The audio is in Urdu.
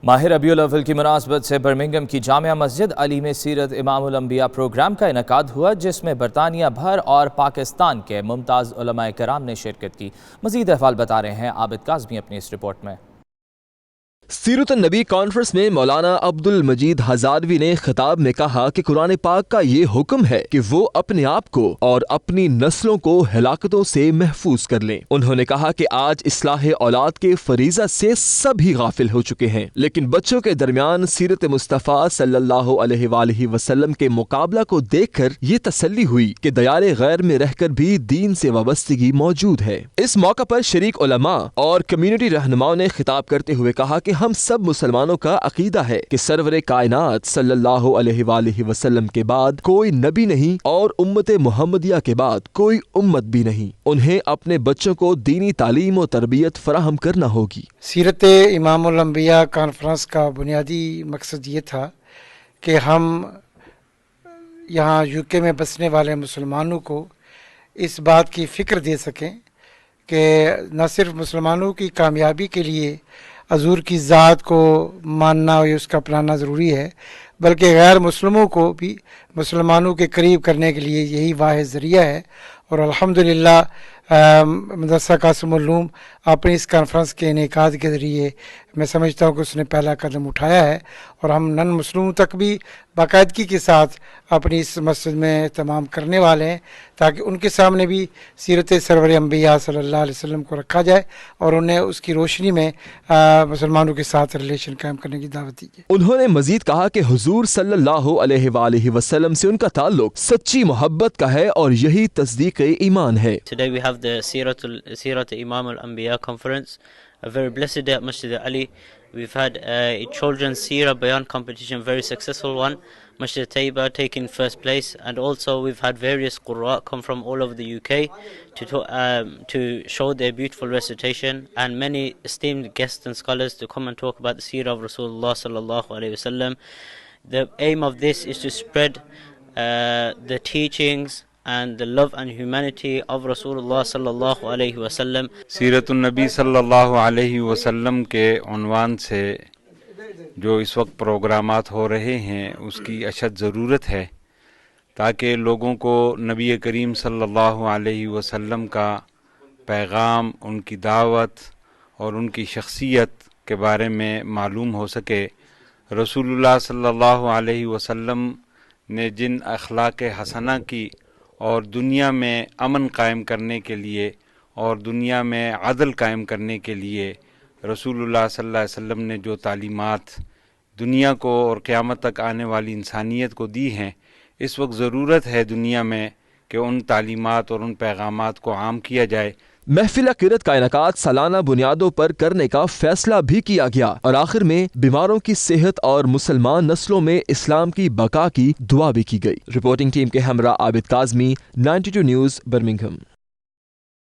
ماہ ربیع الاول کی مناسبت سے برمنگھم کی جامعہ مسجد علی میں سیرت امام الانبیاء پروگرام کا انعقاد ہوا، جس میں برطانیہ بھر اور پاکستان کے ممتاز علماء کرام نے شرکت کی۔ مزید احوال بتا رہے ہیں عابد کاظمی اپنی اس رپورٹ میں۔ سیرت النبی کانفرنس میں مولانا عبد المجید ہزاروی نے خطاب میں کہا کہ قرآن پاک کا یہ حکم ہے کہ وہ اپنے آپ کو اور اپنی نسلوں کو ہلاکتوں سے محفوظ کر لیں۔ انہوں نے کہا کہ آج اصلاح اولاد کے فریضہ سے سبھی غافل ہو چکے ہیں، لیکن بچوں کے درمیان سیرت مصطفیٰ صلی اللہ علیہ وآلہ وسلم کے مقابلہ کو دیکھ کر یہ تسلی ہوئی کہ دیار غیر میں رہ کر بھی دین سے وابستگی موجود ہے۔ اس موقع پر شریک علماء اور کمیونٹی رہنماؤں نے خطاب کرتے ہوئے کہا کہ ہم سب مسلمانوں کا عقیدہ ہے کہ سرور کائنات صلی اللہ علیہ وآلہ وسلم کے بعد کوئی نبی نہیں اور امت محمدیہ کے بعد کوئی امت بھی نہیں۔ انہیں اپنے بچوں کو دینی تعلیم و تربیت فراہم کرنا ہوگی۔ سیرت امام الانبیاء کانفرنس کا بنیادی مقصد یہ تھا کہ ہم یہاں UK میں بسنے والے مسلمانوں کو اس بات کی فکر دے سکیں کہ نہ صرف مسلمانوں کی کامیابی کے لیے حضور کی ذات کو ماننا اور اس کا اپنانا ضروری ہے، بلکہ غیر مسلموں کو بھی مسلمانوں کے قریب کرنے کے لیے یہی واحد ذریعہ ہے۔ اور الحمدللہ مدرسہ قاسم العلوم اپنی اس کانفرنس کے انعقاد کے ذریعے میں سمجھتا ہوں کہ اس نے پہلا قدم اٹھایا ہے، اور ہم نن مسلموں تک بھی باقاعدگی کے ساتھ اپنی اس مسجد میں اہتمام کرنے والے ہیں، تاکہ ان کے سامنے بھی سیرت سرور انبیاء صلی اللہ علیہ وسلم کو رکھا جائے اور انہیں اس کی روشنی میں مسلمانوں کے ساتھ ریلیشن قائم کرنے کی دعوت دی جائے۔ انہوں نے مزید کہا کہ حضور صلی اللہ علیہ وآلہ وسلم سے ان کا تعلق سچی محبت کا ہے اور یہی تصدیق ایمان ہے۔ Today we have the Sirat Imam al-Anbiya conference, a very blessed day at Masjid Ali. We've had a children's Seerah Bayan competition, very successful one. Masjid Taiba taking first place, and also we've had various Qurra come from all over the UK to show their beautiful recitation, and many esteemed guests and scholars to come and talk about the Seerah of Rasulullah sallallahu alaihi wasallam. The aim of this is to spread the teachings and the love and humanity of Rasulullah sallallahu alayhi wasallam. سیرت النبی صلی اللہ علیہ وسلم کے عنوان سے جو اس وقت پروگرامات ہو رہے ہیں اس کی اشد ضرورت ہے، تاکہ لوگوں کو نبی کریم صلی اللہ علیہ وسلم کا پیغام، ان کی دعوت اور ان کی شخصیت کے بارے میں معلوم ہو سکے۔ رسول اللہ صلی اللہ علیہ وسلم نے جن اخلاق حسنہ کی اور دنیا میں امن قائم کرنے کے لیے اور دنیا میں عدل قائم کرنے کے لیے رسول اللہ صلی اللہ علیہ وسلم نے جو تعلیمات دنیا کو اور قیامت تک آنے والی انسانیت کو دی ہیں، اس وقت ضرورت ہے دنیا میں کہ ان تعلیمات اور ان پیغامات کو عام کیا جائے۔ محفل عقیدت کا انعقاد سالانہ بنیادوں پر کرنے کا فیصلہ بھی کیا گیا، اور آخر میں بیماروں کی صحت اور مسلمان نسلوں میں اسلام کی بقا کی دعا بھی کی گئی۔ رپورٹنگ ٹیم کے ہمراہ عابد کاظمی، 92 نیوز، برمنگھم۔